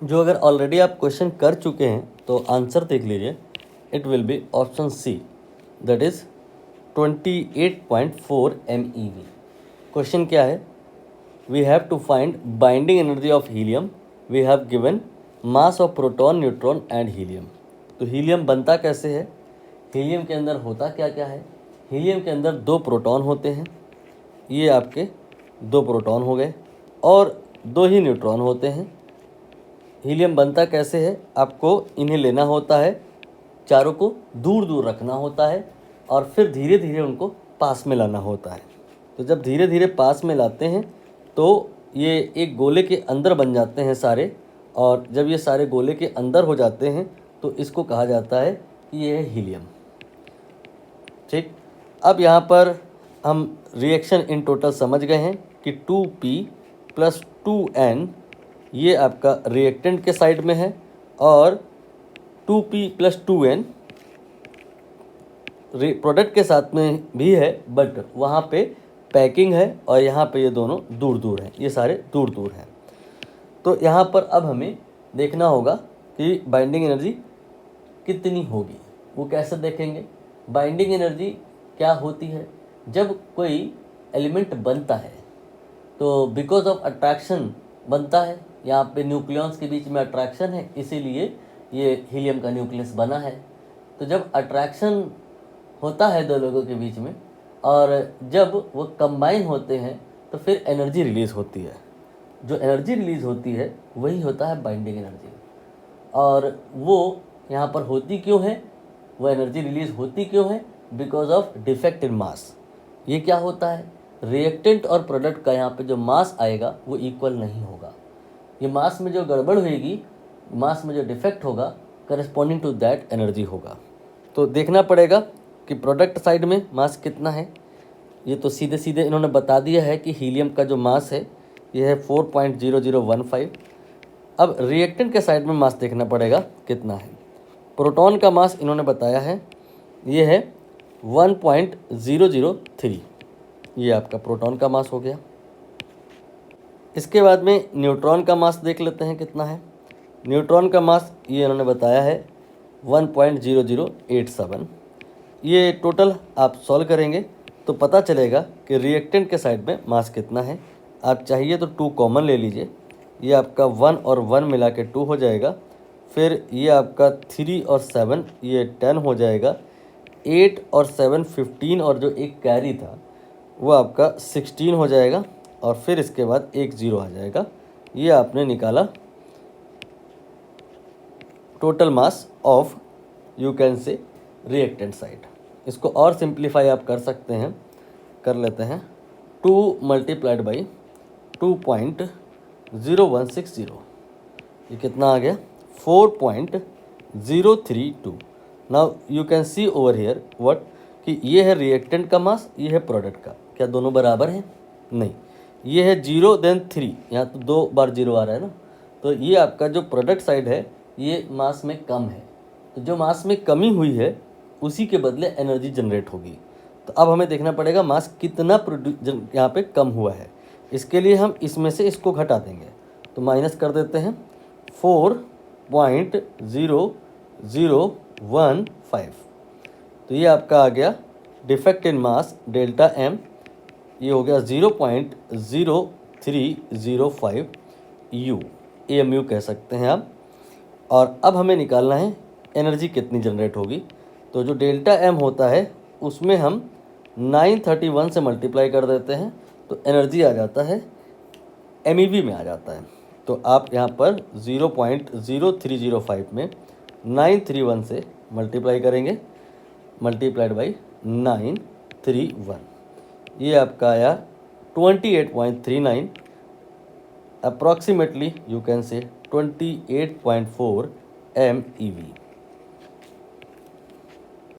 जो अगर ऑलरेडी आप क्वेश्चन कर चुके हैं तो आंसर देख लीजिए, it will be option C, that is 28.4 MeV। Question क्या है? We have to find binding energy of helium, we have given mass of proton, neutron and helium. तो हीलियम बनता कैसे है, हीलियम के अंदर होता क्या क्या है? हीलियम के अंदर 2 प्रोटॉन होते हैं, ये आपके 2 प्रोटॉन हो गए, और 2 ही न्यूट्रॉन होते हैं। हीलियम बनता कैसे है? आपको इन्हें लेना होता है, चारों को दूर दूर रखना होता है और फिर धीरे धीरे उनको पास में लाना होता है। तो जब धीरे धीरे पास में लाते हैं तो ये एक गोले के अंदर बन जाते हैं सारे, और जब ये सारे गोले के अंदर हो जाते हैं तो इसको कहा जाता है कि ये है हीलियम। ठीक, अब यहाँ पर हम रिएक्शन इन टोटल समझ गए हैं कि 2p + 2n ये आपका रिएक्टेंट के साइड में है, और 2p + 2n प्रोडक्ट के साथ में भी है, बट वहाँ पे पैकिंग है और यहाँ पे ये दोनों दूर दूर हैं, ये सारे दूर दूर हैं। तो यहाँ पर अब हमें देखना होगा कि बाइंडिंग एनर्जी कितनी होगी। वो कैसे देखेंगे? बाइंडिंग एनर्जी क्या होती है? जब कोई एलिमेंट बनता है तो बिकॉज ऑफ अट्रैक्शन बनता है, यहाँ पे न्यूक्लियॉन्स के बीच में अट्रैक्शन है, इसीलिए ये हीलियम का न्यूक्लियस बना है। तो जब अट्रैक्शन होता है 2 लोगों के बीच में और जब वो कंबाइन होते हैं तो फिर एनर्जी रिलीज़ होती है। जो एनर्जी रिलीज़ होती है वही होता है बाइंडिंग एनर्जी। और वो यहाँ पर होती क्यों है, वो एनर्जी रिलीज़ होती क्यों है? बिकॉज ऑफ डिफेक्ट इन मास। ये क्या होता है? रिएक्टेंट और प्रोडक्ट का यहाँ पे जो मास आएगा वो इक्वल नहीं होगा। ये मास में जो गड़बड़ होएगी, मास में जो डिफेक्ट होगा, करस्पॉन्डिंग टू दैट एनर्जी होगा। तो देखना पड़ेगा कि प्रोडक्ट साइड में मास कितना है। ये तो सीधे सीधे इन्होंने बता दिया है कि हीलियम का जो मास है ये है 4.0015। अब रिएक्टेंट के साइड में मास देखना पड़ेगा कितना है। प्रोटॉन का मास इन्होंने बताया है, ये है 1.003। ये आपका प्रोटॉन का मास हो गया। इसके बाद में न्यूट्रॉन का मास देख लेते हैं कितना है। न्यूट्रॉन का मास ये इन्होंने बताया है 1.0087। ये टोटल आप सॉल्व करेंगे तो पता चलेगा कि रिएक्टेंट के साइड में मास कितना है। आप चाहिए तो 2 कॉमन ले लीजिए, ये आपका 1 और 1 मिला के 2 हो जाएगा। फिर ये आपका 3 और 7 ये 10 हो जाएगा। 8 और 7 15, और जो एक कैरी था वो आपका 16 हो जाएगा, और फिर इसके बाद एक 0 आ जाएगा। ये आपने निकाला total mass of, you can say, reactant side. इसको और सिंप्लीफाई आप कर सकते हैं, कर लेते हैं। 2 × 2.0160, ये कितना आ गया? 4.032। Now you can see over here what, कि ये है रिएक्टेंट का मास, ये है प्रोडक्ट का। क्या दोनों बराबर हैं? नहीं, ये है 0 देन 3, यहाँ तो 2 बार 0 आ रहा है ना। तो ये आपका जो प्रोडक्ट साइड है ये मास में कम है, तो जो मास में कमी हुई है उसी के बदले एनर्जी जनरेट होगी। तो अब हमें देखना पड़ेगा मास कितना यहाँ पे कम हुआ है। इसके लिए हम इसमें से इसको घटा देंगे, तो माइनस कर देते हैं 4.0015। तो ये आपका आ गया defect in mass delta M, ये हो गया 0.0305 यू, AMU कह सकते हैं आप। और अब हमें निकालना है एनर्जी कितनी जनरेट होगी। तो जो डेल्टा एम होता है उसमें हम 931 से मल्टीप्लाई कर देते हैं, तो एनर्जी आ जाता है MEV में आ जाता है। तो आप यहाँ पर 0.0305 में 931 से मल्टीप्लाई करेंगे, मल्टीप्लाइड बाई 931, ये आपका आया 28.39, approximately you can say 28.4 MeV।